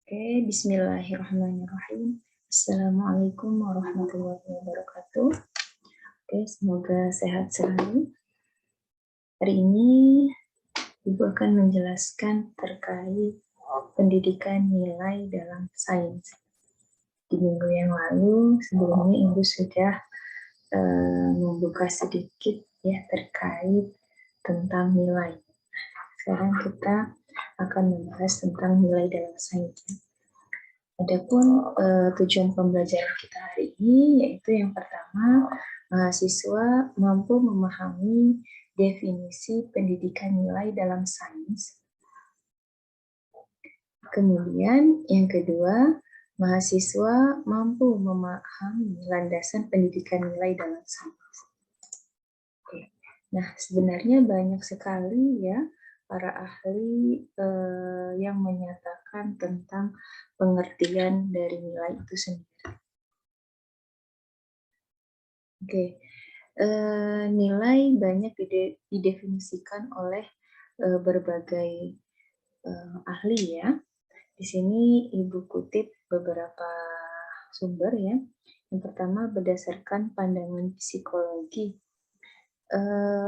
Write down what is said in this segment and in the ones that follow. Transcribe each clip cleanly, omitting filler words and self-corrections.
Oke, bismillahirrahmanirrahim. Assalamualaikum warahmatullahi wabarakatuh. Oke, semoga sehat selalu. Hari ini Ibu akan menjelaskan terkait pendidikan nilai dalam sains. Di minggu yang lalu, sebelumnya Ibu sudah membuka sedikit ya terkait tentang nilai. Sekarang kita akan membahas tentang nilai dalam sains. Adapun tujuan pembelajaran kita hari ini yaitu yang pertama, mahasiswa mampu memahami definisi pendidikan nilai dalam sains. Kemudian yang kedua, mahasiswa mampu memahami landasan pendidikan nilai dalam sains. Oke. Nah, sebenarnya banyak sekali ya para ahli yang menyatakan tentang pengertian dari nilai itu sendiri. Oke, nilai banyak didefinisikan oleh berbagai ahli ya. Di sini Ibu kutip beberapa sumber ya. Yang pertama berdasarkan pandangan psikologi.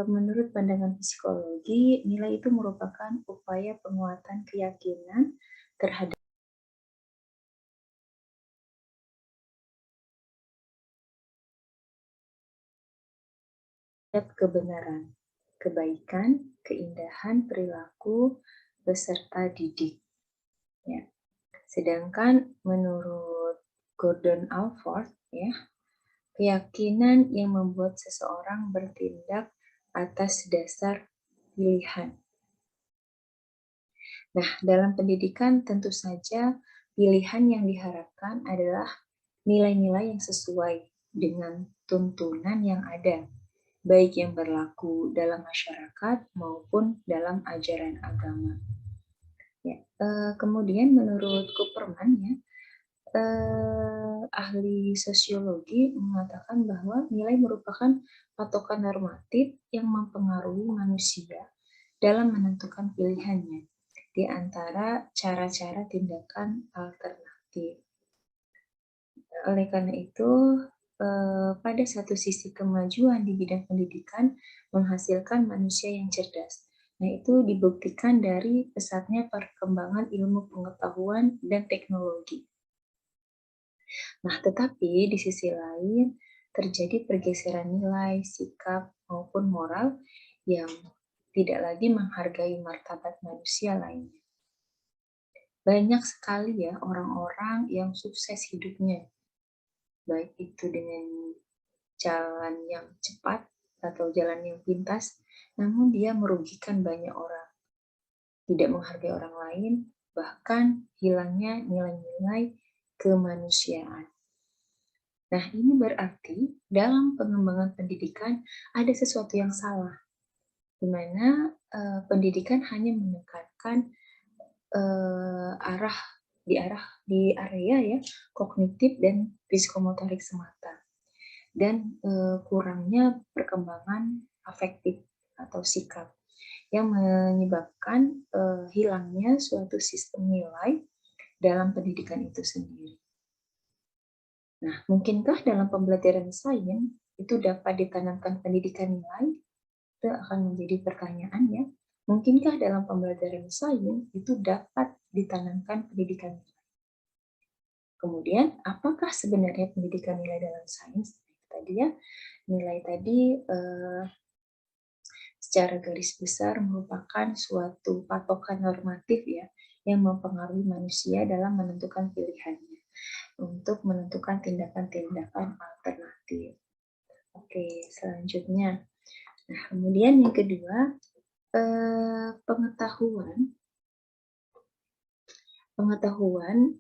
Menurut pandangan psikologi, nilai itu merupakan upaya penguatan keyakinan terhadap kebenaran, kebaikan, keindahan perilaku beserta didik. Ya. Sedangkan menurut Gordon Alford, ya, keyakinan yang membuat seseorang bertindak atas dasar pilihan. Nah, dalam pendidikan tentu saja pilihan yang diharapkan adalah nilai-nilai yang sesuai dengan tuntunan yang ada, baik yang berlaku dalam masyarakat maupun dalam ajaran agama. Ya, kemudian menurut Cooperman ya, ahli sosiologi mengatakan bahwa nilai merupakan patokan normatif yang mempengaruhi manusia dalam menentukan pilihannya di antara cara-cara tindakan alternatif. Oleh karena itu, pada satu sisi kemajuan di bidang pendidikan menghasilkan manusia yang cerdas. Nah, itu dibuktikan dari pesatnya perkembangan ilmu pengetahuan dan teknologi. Nah, tetapi di sisi lain terjadi pergeseran nilai, sikap, maupun moral yang tidak lagi menghargai martabat manusia lainnya. Banyak sekali ya orang-orang yang sukses hidupnya, baik itu dengan jalan yang cepat atau jalan yang pintas, namun dia merugikan banyak orang, tidak menghargai orang lain, bahkan hilangnya nilai-nilai kemanusiaan. Nah, ini berarti dalam pengembangan pendidikan ada sesuatu yang salah, di mana pendidikan hanya menekankan di area ya kognitif dan psikomotorik semata, dan kurangnya perkembangan afektif atau sikap yang menyebabkan hilangnya suatu sistem nilai dalam pendidikan itu sendiri. Nah, mungkinkah dalam pembelajaran sains itu dapat ditanamkan pendidikan nilai? Itu akan menjadi pertanyaan ya. Mungkinkah dalam pembelajaran sains itu dapat ditanamkan pendidikan nilai? Kemudian, apakah sebenarnya pendidikan nilai dalam sains? Tadi ya, nilai tadi secara garis besar merupakan suatu patokan normatif ya, yang mempengaruhi manusia dalam menentukan pilihannya untuk menentukan tindakan-tindakan alternatif. Oke, selanjutnya. Nah, kemudian yang kedua, pengetahuan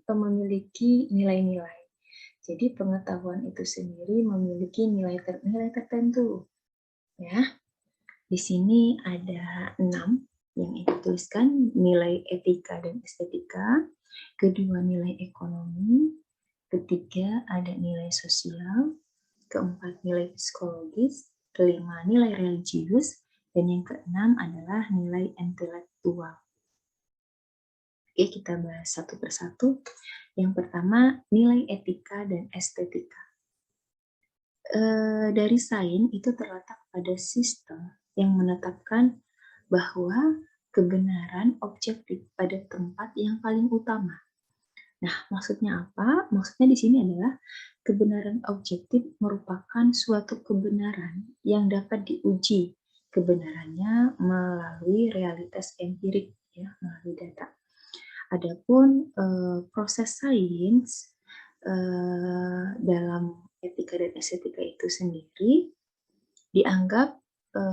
memiliki nilai-nilai. Jadi pengetahuan itu sendiri memiliki nilai tertentu. Ya, di sini ada 6 yang Ibu tuliskan, nilai etika dan estetika, kedua nilai ekonomi, ketiga ada nilai sosial, keempat nilai psikologis, kelima nilai religius, dan yang keenam adalah nilai intelektual. Oke, kita bahas satu persatu. Yang pertama, nilai etika dan estetika. Dari sains itu terletak pada sistem yang menetapkan bahwa kebenaran objektif pada tempat yang paling utama. Nah, maksudnya apa? Maksudnya di sini adalah kebenaran objektif merupakan suatu kebenaran yang dapat diuji kebenarannya melalui realitas empirik, ya, melalui data. Adapun proses sains dalam etika dan estetika itu sendiri dianggap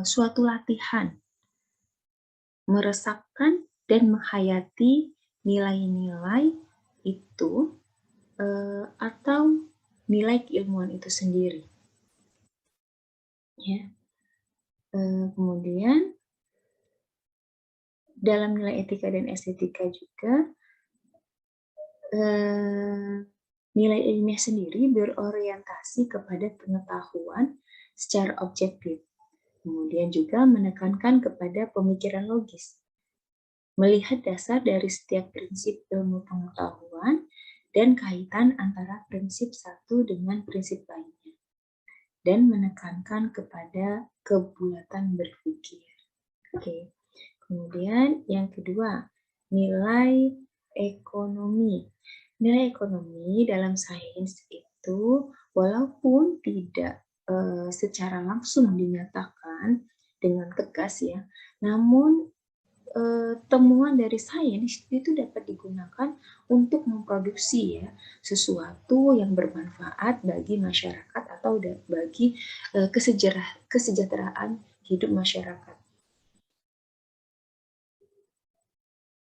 suatu latihan meresapkan dan menghayati nilai-nilai itu atau nilai keilmuan itu sendiri. Ya. Kemudian dalam nilai etika dan estetika juga nilai ilmiah sendiri berorientasi kepada pengetahuan secara objektif. Kemudian juga menekankan kepada pemikiran logis, melihat dasar dari setiap prinsip ilmu pengetahuan dan kaitan antara prinsip satu dengan prinsip lainnya, dan menekankan kepada kebulatan berpikir. Oke. Kemudian yang kedua, nilai ekonomi. Nilai ekonomi dalam sains itu walaupun tidak secara langsung dinyatakan dengan tegas ya, namun temuan dari sains itu dapat digunakan untuk memproduksi ya sesuatu yang bermanfaat bagi masyarakat atau bagi kesejahteraan hidup masyarakat.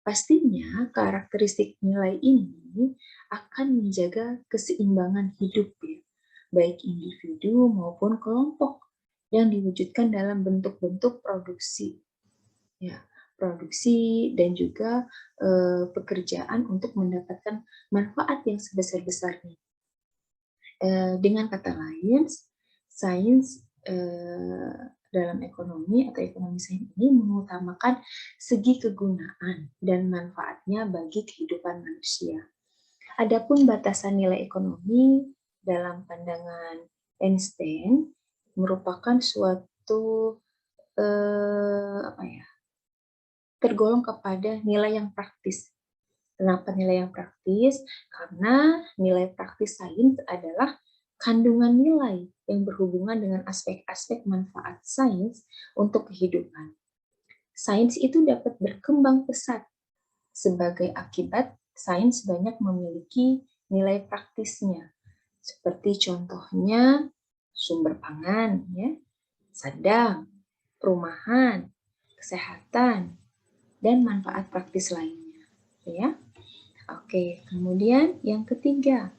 Pastinya karakteristik nilai ini akan menjaga keseimbangan hidup ya, baik individu maupun kelompok yang diwujudkan dalam bentuk-bentuk produksi. Ya, produksi dan juga pekerjaan untuk mendapatkan manfaat yang sebesar-besarnya. Dengan kata lain, sains dalam ekonomi atau ekonomi sains ini mengutamakan segi kegunaan dan manfaatnya bagi kehidupan manusia. Adapun batasan nilai ekonomi dalam pandangan Einstein merupakan suatu tergolong kepada nilai yang praktis. Kenapa nilai yang praktis? Karena nilai praktis sains adalah kandungan nilai yang berhubungan dengan aspek-aspek manfaat sains untuk kehidupan. Sains itu dapat berkembang pesat. Sebagai akibat, sains banyak memiliki nilai praktisnya. Seperti contohnya sumber pangan, ya, sadang, perumahan, kesehatan, dan manfaat praktis lainnya. Ya. Oke, kemudian yang ketiga,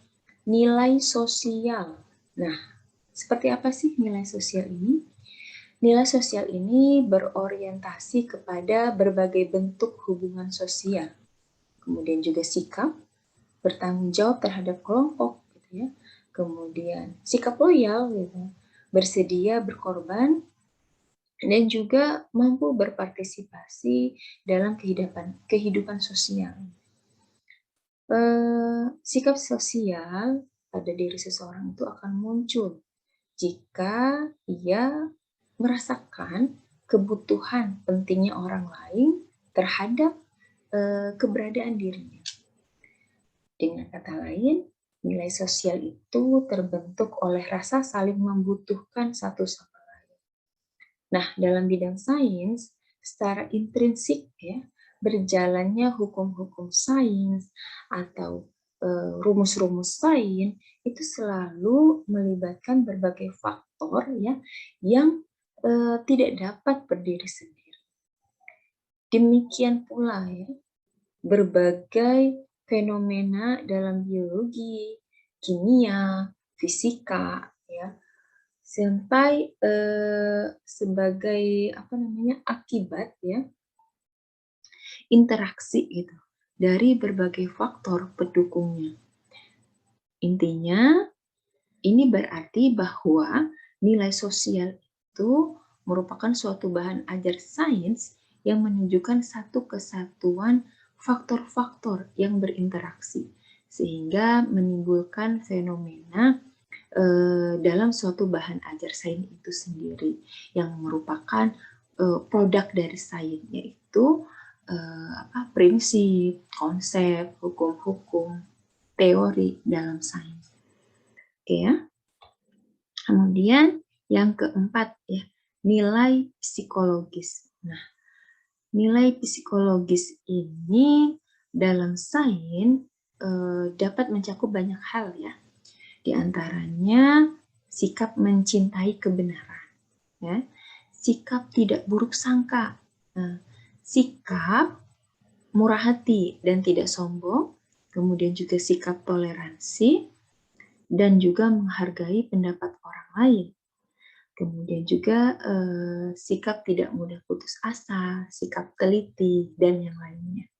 nilai sosial. Nah, seperti apa sih nilai sosial ini? Nilai sosial ini berorientasi kepada berbagai bentuk hubungan sosial, kemudian juga sikap, bertanggung jawab terhadap kelompok, gitu ya. Kemudian sikap loyal, gitu, bersedia berkorban, dan juga mampu berpartisipasi dalam kehidupan sosial. Sikap sosial pada diri seseorang itu akan muncul jika ia merasakan kebutuhan pentingnya orang lain terhadap keberadaan dirinya. Dengan kata lain, nilai sosial itu terbentuk oleh rasa saling membutuhkan satu sama lain. Nah, dalam bidang sains, secara intrinsik ya, berjalannya hukum-hukum sains atau rumus-rumus sains itu selalu melibatkan berbagai faktor ya yang tidak dapat berdiri sendiri. Demikian pula ya, berbagai fenomena dalam biologi, kimia, fisika ya, sampai sebagai akibat ya interaksi gitu dari berbagai faktor pendukungnya. Intinya ini berarti bahwa nilai sosial itu merupakan suatu bahan ajar sains yang menunjukkan satu kesatuan faktor-faktor yang berinteraksi sehingga menimbulkan fenomena dalam suatu bahan ajar sains itu sendiri yang merupakan produk dari sains, yaitu prinsip, konsep, hukum-hukum, teori dalam sains. Oke ya. Kemudian yang keempat ya, nilai psikologis. Nah, nilai psikologis ini dalam sains dapat mencakup banyak hal ya. Di antaranya sikap mencintai kebenaran, ya, sikap tidak buruk sangka, sikap murah hati dan tidak sombong, kemudian juga sikap toleransi dan juga menghargai pendapat orang lain. Kemudian juga sikap tidak mudah putus asa, sikap teliti, dan yang lainnya.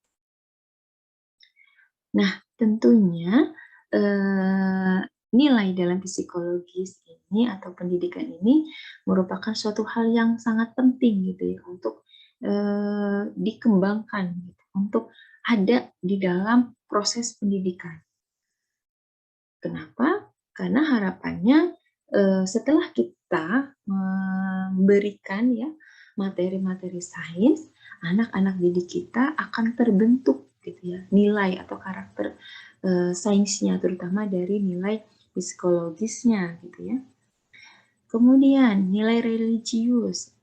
Nah, tentunya nilai dalam psikologis ini atau pendidikan ini merupakan suatu hal yang sangat penting gitu ya untuk dikembangkan, gitu, untuk ada di dalam proses pendidikan. Kenapa? Karena harapannya setelah kita memberikan ya materi-materi sains, anak-anak didik kita akan terbentuk gitu ya nilai atau karakter sainsnya, terutama dari nilai psikologisnya gitu ya. Kemudian nilai religius.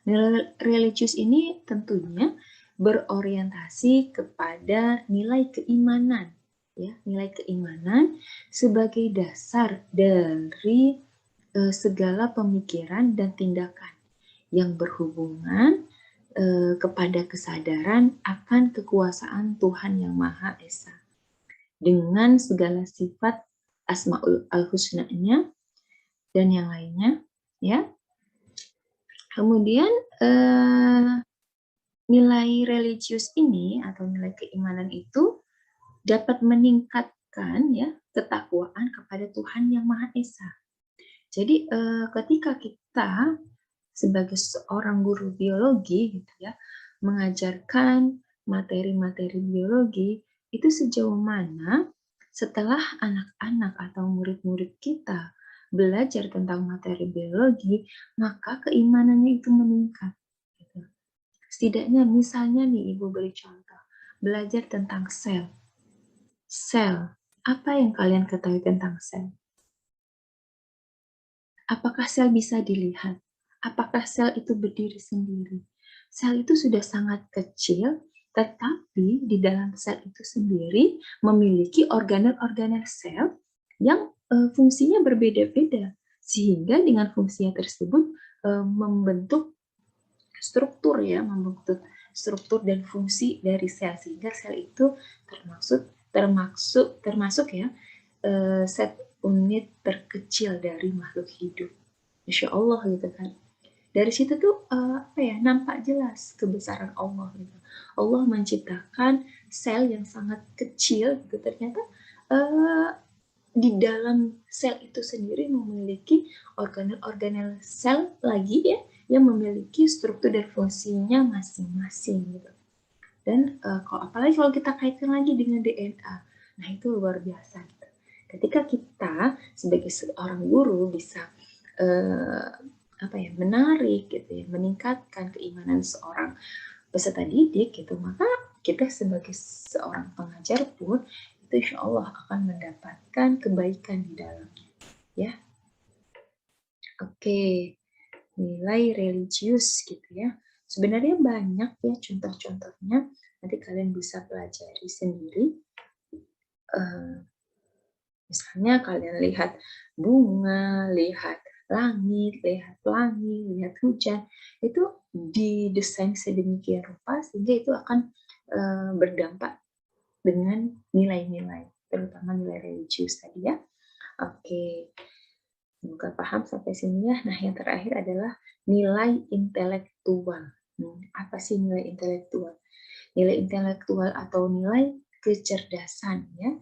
Nilai religius ini tentunya berorientasi kepada nilai keimanan, ya, nilai keimanan sebagai dasar dari segala pemikiran dan tindakan yang berhubungan kepada kesadaran akan kekuasaan Tuhan Yang Maha Esa dengan segala sifat Asmaul Al-Husna-nya dan yang lainnya, ya. Kemudian nilai religius ini atau nilai keimanan itu dapat meningkatkan ya ketakwaan kepada Tuhan Yang Maha Esa. Jadi ketika kita sebagai seorang guru biologi gitu ya mengajarkan materi-materi biologi, itu sejauh mana setelah anak-anak atau murid-murid kita belajar tentang materi biologi, maka keimanannya itu meningkat. Gitu. Setidaknya misalnya nih Ibu beri contoh, belajar tentang sel. Sel, apa yang kalian ketahui tentang sel? Apakah sel bisa dilihat? Apakah sel itu berdiri sendiri? Sel itu sudah sangat kecil, tetapi di dalam sel itu sendiri memiliki organel-organel sel yang fungsinya berbeda-beda. Sehingga dengan fungsinya tersebut membentuk struktur ya, membentuk struktur dan fungsi dari sel. Sehingga sel itu termasuk ya set unit terkecil dari makhluk hidup. Masya Allah gitu kan. Dari situ tuh nampak jelas kebesaran Allah gitu. Allah menciptakan sel yang sangat kecil gitu, ternyata di dalam sel itu sendiri memiliki organel-organel sel lagi ya yang memiliki struktur dan fungsinya masing-masing gitu. Dan apalagi kalau kita kaitkan lagi dengan DNA, nah itu luar biasa gitu. Ketika kita sebagai seorang guru bisa menarik gitu ya, meningkatkan keimanan seorang peserta didik gitu, maka kita sebagai seorang pengajar pun itu insya Allah akan mendapatkan kebaikan di dalamnya ya. Oke, nilai religius gitu ya. Sebenarnya banyak ya contoh-contohnya, nanti kalian bisa pelajari sendiri. Misalnya kalian lihat bunga, lihat langit, lihat pelangi, lihat hujan, itu didesain sedemikian rupa sehingga itu akan berdampak dengan nilai-nilai, terutama nilai religius tadi ya. Oke, semoga paham sampai sini ya. Nah, yang terakhir adalah nilai intelektual. Apa sih nilai intelektual? Nilai intelektual atau nilai kecerdasan ya.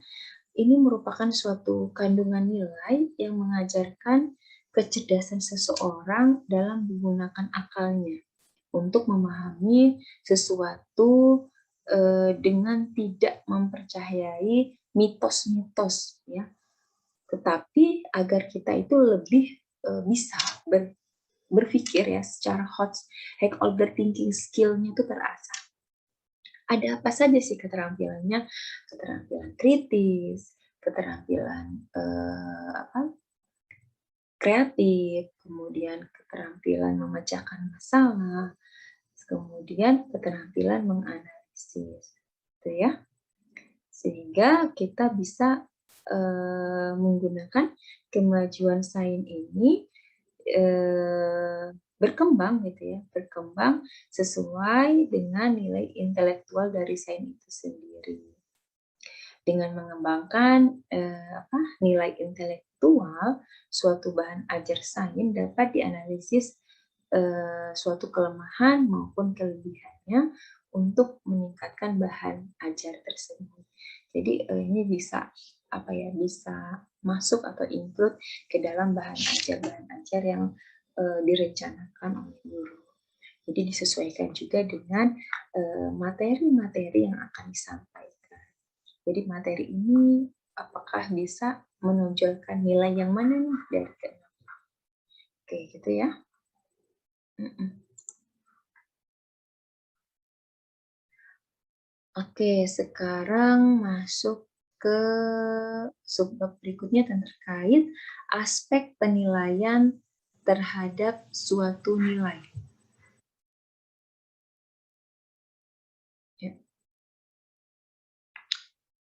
Ini merupakan suatu kandungan nilai yang mengajarkan kecerdasan seseorang dalam menggunakan akalnya untuk memahami sesuatu dengan tidak mempercayai mitos-mitos ya, tetapi agar kita itu lebih bisa berpikir ya secara hot, stakeholder thinking skill-nya itu terasah. Ada apa saja sih keterampilannya? Keterampilan kritis, keterampilan kreatif, kemudian keterampilan memecahkan masalah, kemudian keterampilan menganalisis, gitu ya. Sehingga kita bisa menggunakan kemajuan sains ini berkembang gitu ya, berkembang sesuai dengan nilai intelektual dari sains itu sendiri. Dengan mengembangkan nilai intelektual, suatu bahan ajar sains dapat dianalisis suatu kelemahan maupun kelebihannya untuk meningkatkan bahan ajar tersebut. Jadi ini bisa bisa masuk atau include ke dalam bahan ajar yang direncanakan oleh guru. Jadi disesuaikan juga dengan materi-materi yang akan disampaikan. Jadi materi ini apakah bisa menonjolkan nilai yang mana nih dari keenam? Oke, gitu ya. Oke, sekarang masuk ke subbab berikutnya terkait aspek penilaian terhadap suatu nilai. Ya.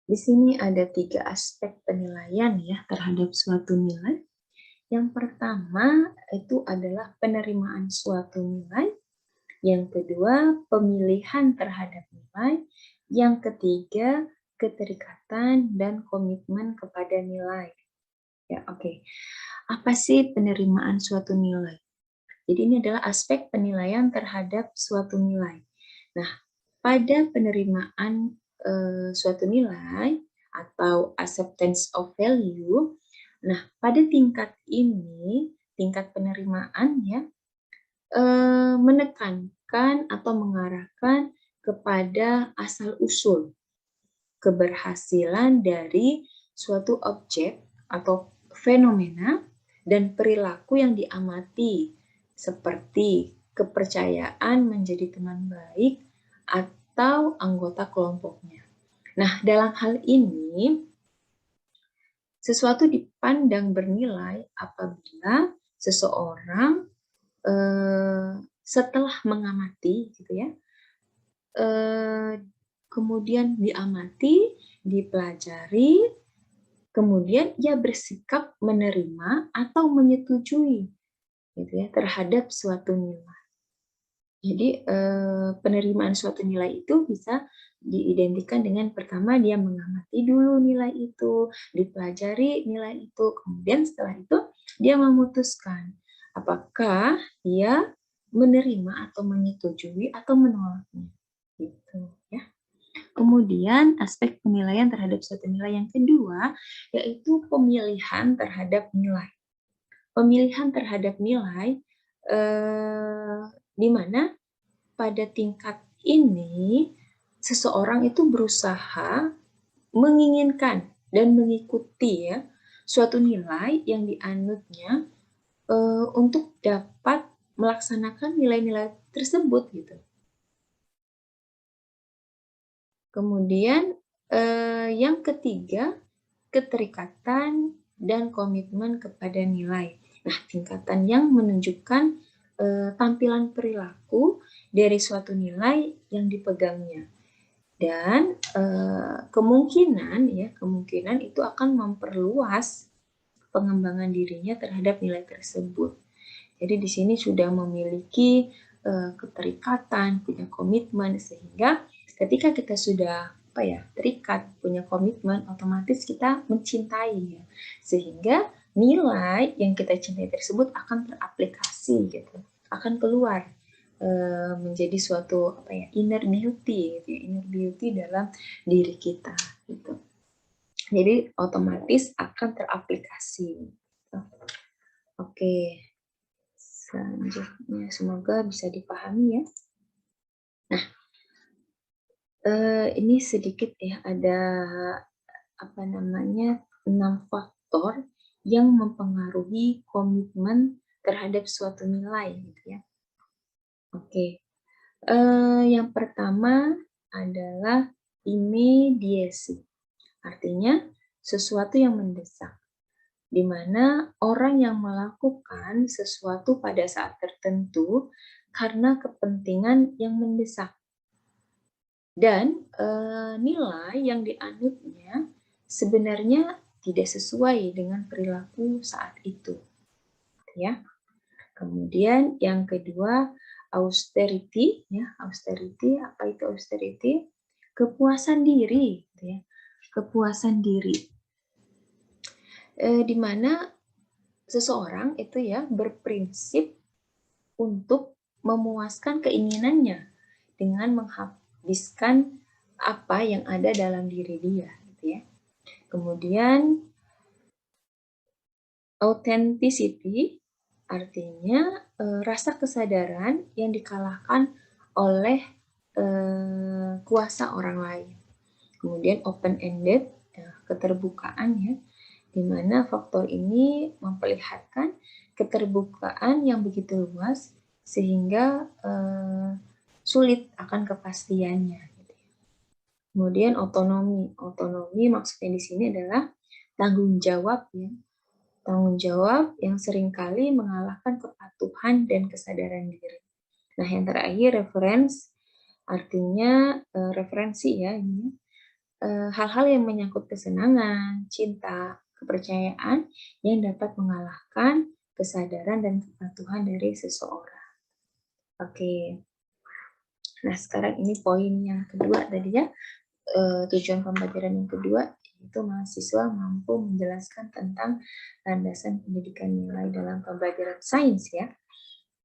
Di sini ada 3 aspek penilaian ya terhadap suatu nilai. Yang pertama itu adalah penerimaan suatu nilai. Yang kedua, pemilihan terhadap nilai. Yang ketiga, keterikatan dan komitmen kepada nilai. Ya, oke. Apa sih penerimaan suatu nilai? Jadi ini adalah aspek penilaian terhadap suatu nilai. Nah, pada penerimaan suatu nilai atau acceptance of value, nah pada tingkat ini, tingkat penerimaan ya, menekankan atau mengarahkan kepada asal-usul keberhasilan dari suatu objek atau fenomena dan perilaku yang diamati, seperti kepercayaan menjadi teman baik atau anggota kelompoknya. Nah, dalam hal ini, sesuatu dipandang bernilai apabila seseorang setelah mengamati, gitu ya, kemudian diamati, dipelajari, kemudian ia bersikap menerima atau menyetujui gitu ya, terhadap suatu nilai. Jadi penerimaan suatu nilai itu bisa diidentikan dengan pertama dia mengamati dulu nilai itu, dipelajari nilai itu, kemudian setelah itu dia memutuskan apakah dia menerima atau menyetujui atau menolaknya. Gitu ya. Kemudian aspek penilaian terhadap suatu nilai yang kedua yaitu pemilihan terhadap nilai. Pemilihan terhadap nilai di mana pada tingkat ini seseorang itu berusaha menginginkan dan mengikuti ya suatu nilai yang dianutnya untuk dapat melaksanakan nilai-nilai tersebut gitu. Kemudian yang ketiga, keterikatan dan komitmen kepada nilai. Nah, tingkatan yang menunjukkan tampilan perilaku dari suatu nilai yang dipegangnya. Dan kemungkinan itu akan memperluas pengembangan dirinya terhadap nilai tersebut. Jadi di sini sudah memiliki keterikatan, punya komitmen, sehingga ketika kita sudah terikat, punya komitmen, otomatis kita mencintai ya. Sehingga nilai yang kita cintai tersebut akan teraplikasi gitu, akan keluar menjadi suatu inner beauty gitu, inner beauty dalam diri kita gitu. Jadi otomatis akan teraplikasi. Oke. Selanjutnya semoga bisa dipahami ya. Nah, Ini sedikit ya, ada 6 faktor yang mempengaruhi komitmen terhadap suatu nilai gitu ya. Oke, yang pertama adalah immediacy, artinya sesuatu yang mendesak, di mana orang yang melakukan sesuatu pada saat tertentu karena kepentingan yang mendesak. Dan nilai yang dianutnya sebenarnya tidak sesuai dengan perilaku saat itu, ya. Kemudian yang kedua austerity, ya. Austerity, apa itu austerity? Kepuasan diri, ya. Kepuasan diri, di mana seseorang itu ya berprinsip untuk memuaskan keinginannya dengan menghabiskan apa yang ada dalam diri dia, gitu ya. Kemudian authenticity artinya rasa kesadaran yang dikalahkan oleh kuasa orang lain. Kemudian open-ended, ya, keterbukaan ya, di mana faktor ini memperlihatkan keterbukaan yang begitu luas sehingga sulit akan kepastiannya. Kemudian otonomi maksudnya di sini adalah tanggung jawab ya, tanggung jawab yang seringkali mengalahkan kepatuhan dan kesadaran diri. Nah yang terakhir reference, artinya referensi ya ini. Hal-hal yang menyangkut kesenangan, cinta, kepercayaan yang dapat mengalahkan kesadaran dan kepatuhan dari seseorang. Oke, nah sekarang ini poin yang kedua tadi ya, tujuan pembelajaran yang kedua, yaitu mahasiswa mampu menjelaskan tentang landasan pendidikan nilai dalam pembelajaran sains ya.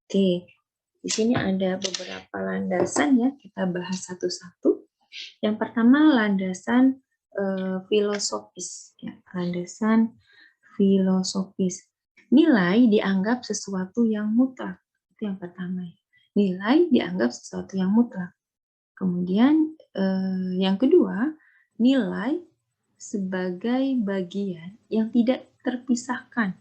Oke, di sini ada beberapa landasan ya, kita bahas satu-satu. Yang pertama landasan filosofis, ya, landasan filosofis. Nilai dianggap sesuatu yang mutlak, itu yang pertama. Nilai dianggap sesuatu yang mutlak. Kemudian yang kedua, nilai sebagai bagian yang tidak terpisahkan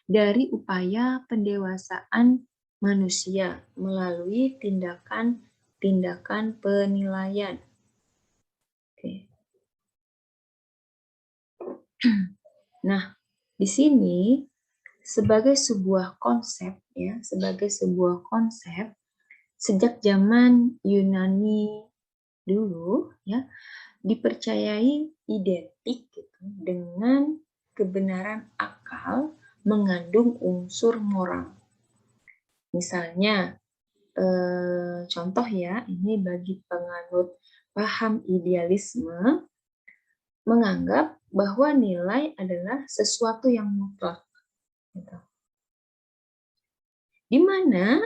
dari upaya pendewasaan manusia melalui tindakan-tindakan penilaian. Oke. Nah, di sini sebagai sebuah konsep ya, sebagai sebuah konsep sejak zaman Yunani dulu ya, dipercayai identik gitu, dengan kebenaran akal mengandung unsur moral. Misalnya, contoh ya, ini bagi penganut paham idealisme, menganggap bahwa nilai adalah sesuatu yang mutlak. Gitu. Di mana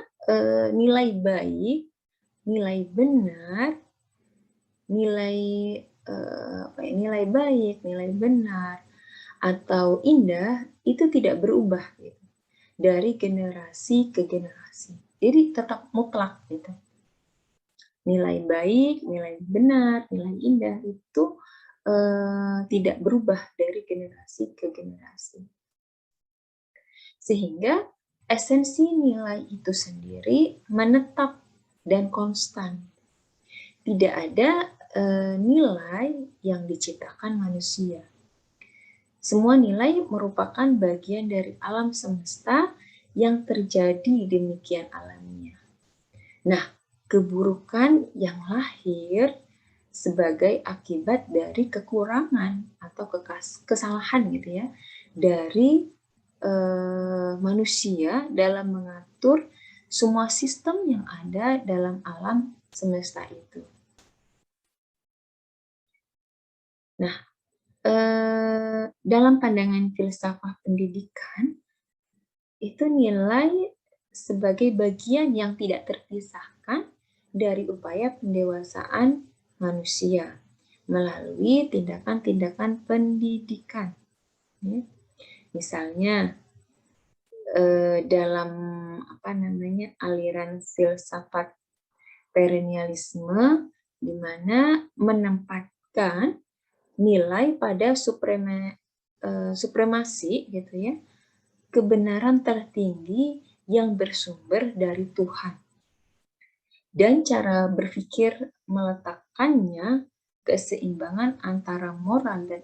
nilai baik, nilai benar, nilai baik, nilai benar, atau indah itu tidak berubah gitu, dari generasi ke generasi. Jadi tetap mutlak gitu. Nilai baik, nilai benar, nilai indah itu tidak berubah dari generasi ke generasi. Sehingga esensi nilai itu sendiri menetap dan konstan. Tidak ada nilai yang diciptakan manusia. Semua nilai merupakan bagian dari alam semesta yang terjadi demikian alamiah. Nah, keburukan yang lahir sebagai akibat dari kekurangan atau kesalahan gitu ya dari manusia dalam mengatur semua sistem yang ada dalam alam semesta itu. Nah, dalam pandangan filsafat pendidikan, itu nilai sebagai bagian yang tidak terpisahkan dari upaya pendewasaan manusia melalui tindakan-tindakan pendidikan. Misalnya, dalam aliran filsafat perennialisme, di mana menempatkan nilai pada supremasi gitu ya, kebenaran tertinggi yang bersumber dari Tuhan. Dan cara berpikir meletakkannya keseimbangan antara moral dan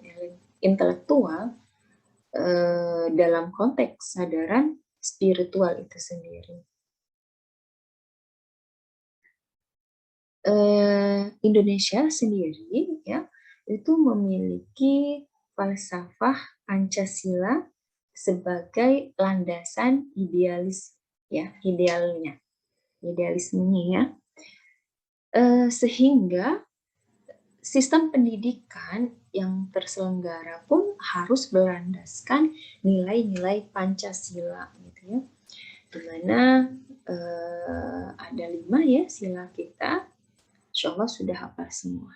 intelektual dalam konteks kesadaran spiritual itu sendiri. Indonesia sendiri ya itu memiliki falsafah Pancasila sebagai landasan idealismenya ya, sehingga sistem pendidikan yang terselenggara pun harus berlandaskan nilai-nilai Pancasila gitu ya, dimana ada 5 ya sila kita. Insya Allah sudah hafal semua.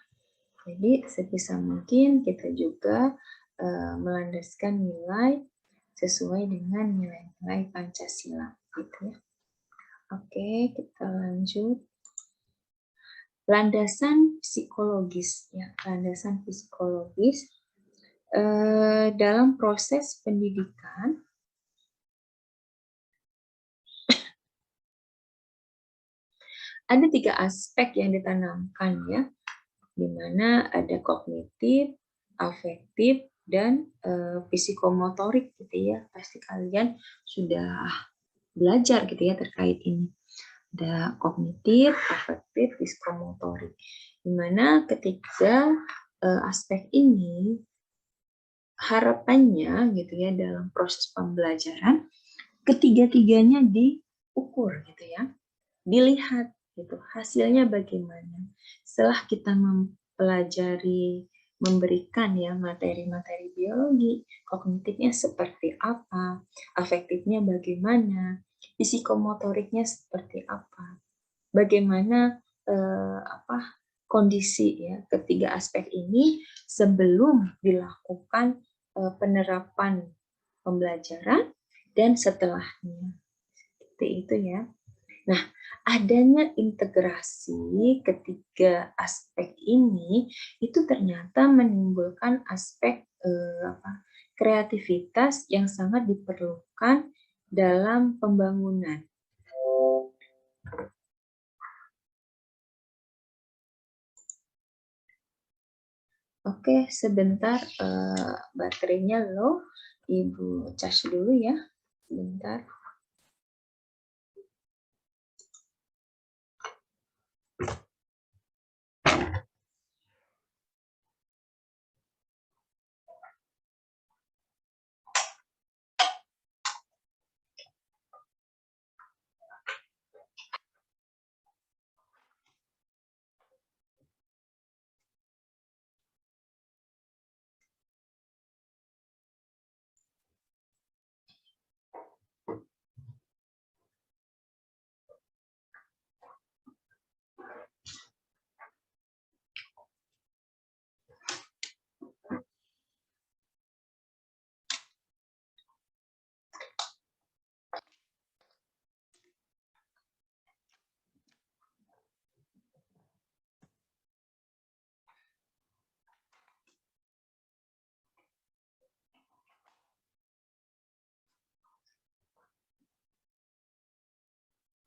Jadi sebisa mungkin kita juga melandaskan nilai sesuai dengan nilai-nilai Pancasila, gitu ya. Oke, kita lanjut. Landasan psikologis, ya, landasan psikologis dalam proses pendidikan. Ada 3 aspek yang ditanamkan ya, di mana ada kognitif, afektif, dan psikomotorik gitu ya. Pasti kalian sudah belajar gitu ya terkait ini. Ada kognitif, afektif, psikomotorik. Di mana ketiga aspek ini harapannya gitu ya dalam proses pembelajaran ketiga-tiganya diukur gitu ya. Dilihat gitu hasilnya bagaimana setelah kita mempelajari, memberikan ya materi-materi biologi, kognitifnya seperti apa, afektifnya bagaimana, psikomotoriknya seperti apa, bagaimana kondisi ya ketiga aspek ini sebelum dilakukan penerapan pembelajaran dan setelahnya, seperti itu ya. Nah, adanya integrasi ketiga aspek ini itu ternyata menimbulkan aspek kreativitas yang sangat diperlukan dalam pembangunan. Oke, sebentar baterainya low, Ibu cas dulu ya, sebentar.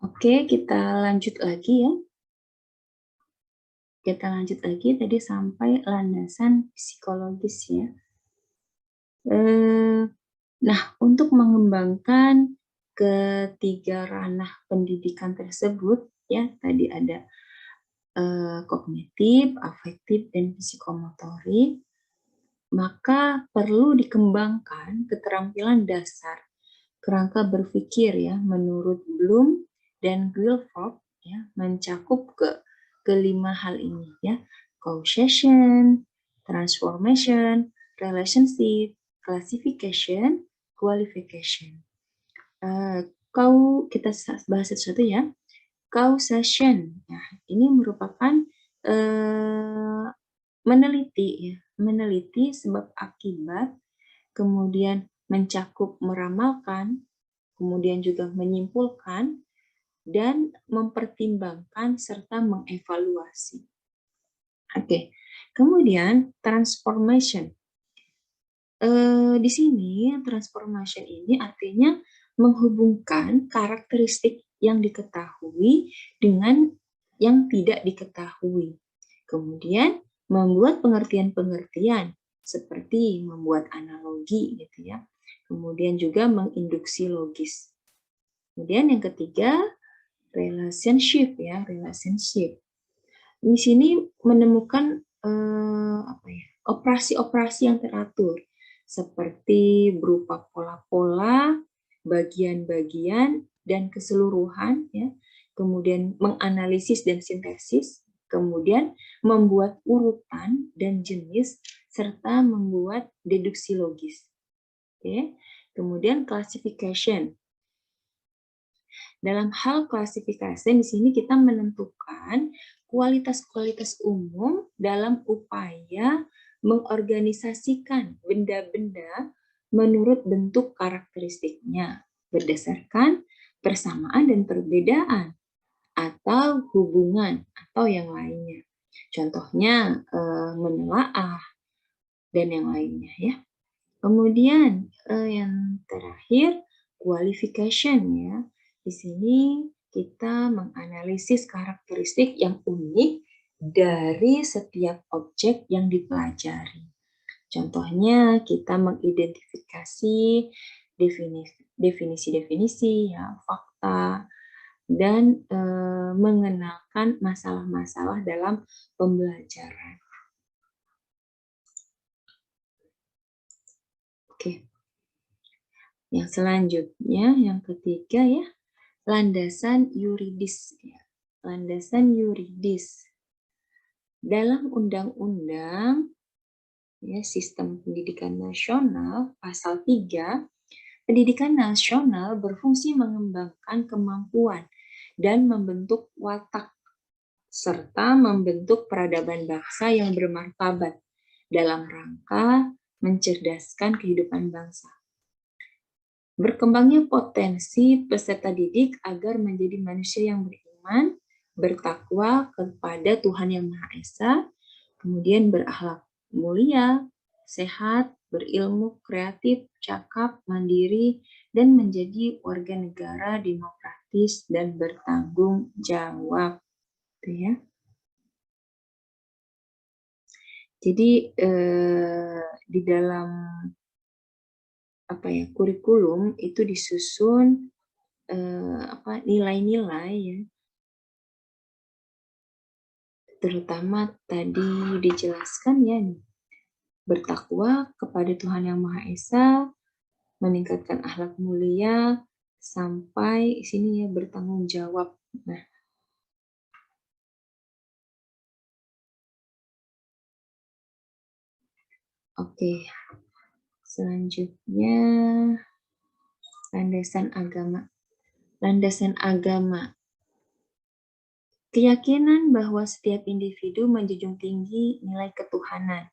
Oke, kita lanjut lagi ya. Kita lanjut lagi tadi sampai landasan psikologis ya. Nah, untuk mengembangkan ketiga ranah pendidikan tersebut ya, tadi ada kognitif, afektif, dan psikomotorik, maka perlu dikembangkan keterampilan dasar kerangka berpikir ya menurut Bloom dan Guilford ya, mencakup kelima hal ini ya, causation, transformation, relationship, classification, qualification. Kita bahas satu-satu ya. Causation, nah ini merupakan meneliti sebab akibat, kemudian mencakup meramalkan, kemudian juga menyimpulkan, dan mempertimbangkan serta mengevaluasi. Oke, kemudian transformation. Di sini transformation ini artinya menghubungkan karakteristik yang diketahui dengan yang tidak diketahui. Kemudian membuat pengertian-pengertian seperti membuat analogi gitu ya. Kemudian juga menginduksi logis. Kemudian yang ketiga relationship ya, relationship. Di sini menemukan operasi-operasi yang teratur seperti berupa pola-pola, bagian-bagian dan keseluruhan ya. Kemudian menganalisis dan sintesis, kemudian membuat urutan dan jenis serta membuat deduksi logis. Oke. Kemudian classification. Dalam hal klasifikasi, di sini kita menentukan kualitas-kualitas umum dalam upaya mengorganisasikan benda-benda menurut bentuk karakteristiknya berdasarkan persamaan dan perbedaan atau hubungan atau yang lainnya. Contohnya menelaah dan yang lainnya ya. Kemudian yang terakhir qualification ya. Di sini kita menganalisis karakteristik yang unik dari setiap objek yang dipelajari. Contohnya kita mengidentifikasi definisi-definisi ya, fakta dan mengenalkan masalah-masalah dalam pembelajaran. Oke. Yang selanjutnya, yang ketiga ya, landasan yuridis. Landasan yuridis. Dalam Undang-Undang ya, Sistem Pendidikan Nasional, Pasal 3, pendidikan nasional berfungsi mengembangkan kemampuan dan membentuk watak, serta membentuk peradaban bangsa yang bermartabat dalam rangka mencerdaskan kehidupan bangsa. Berkembangnya potensi peserta didik agar menjadi manusia yang beriman, bertakwa kepada Tuhan Yang Maha Esa, kemudian berakhlak mulia, sehat, berilmu, kreatif, cakap, mandiri, dan menjadi warga negara demokratis dan bertanggung jawab. Gitu ya. Jadi di dalam kurikulum itu disusun nilai-nilai ya, terutama tadi dijelaskan ya nih, bertakwa kepada Tuhan Yang Maha Esa, meningkatkan akhlak mulia, sampai sini ya bertanggung jawab. Nah, oke. Selanjutnya landasan agama. Landasan agama. Keyakinan bahwa setiap individu menjunjung tinggi nilai ketuhanan,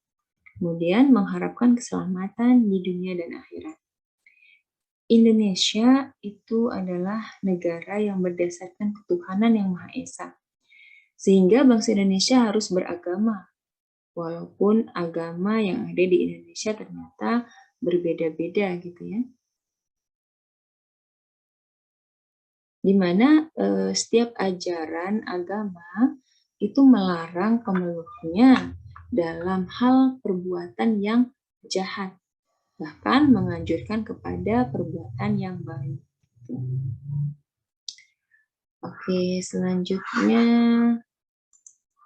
kemudian mengharapkan keselamatan di dunia dan akhirat. Indonesia itu adalah negara yang berdasarkan ketuhanan Yang Maha Esa. Sehingga bangsa Indonesia harus beragama. Walaupun agama yang ada di Indonesia ternyata berbeda-beda gitu ya. Di mana setiap ajaran agama itu melarang pemeluknya dalam hal perbuatan yang jahat, bahkan menganjurkan kepada perbuatan yang baik. Oke, selanjutnya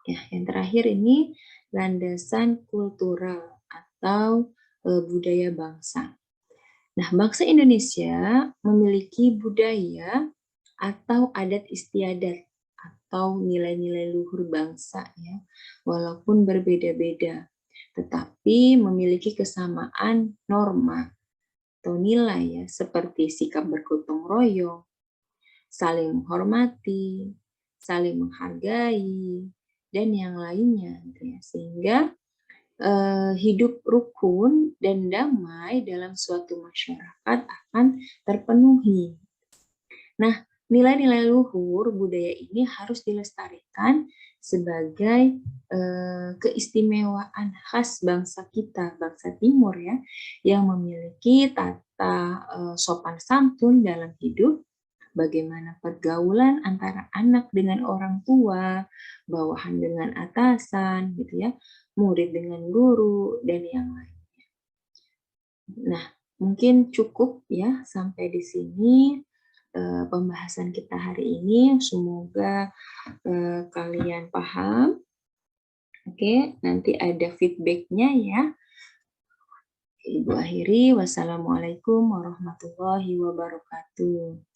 ya, yang terakhir ini landasan kultural atau budaya bangsa. Nah, bangsa Indonesia memiliki budaya atau adat istiadat atau nilai-nilai luhur bangsa ya, walaupun berbeda-beda, tetapi memiliki kesamaan norma atau nilai ya, seperti sikap bergotong royong, saling menghormati, saling menghargai, dan yang lainnya gitu ya. Sehingga hidup rukun dan damai dalam suatu masyarakat akan terpenuhi. Nah, nilai-nilai luhur budaya ini harus dilestarikan sebagai keistimewaan khas bangsa kita, bangsa Timur ya, yang memiliki tata sopan santun dalam hidup, bagaimana pergaulan antara anak dengan orang tua, bawahan dengan atasan, gitu ya, murid dengan guru, dan yang lain. Nah, mungkin cukup ya sampai di sini pembahasan kita hari ini. Semoga kalian paham. Oke, nanti ada feedbacknya ya. Ibu akhiri, wassalamualaikum warahmatullahi wabarakatuh.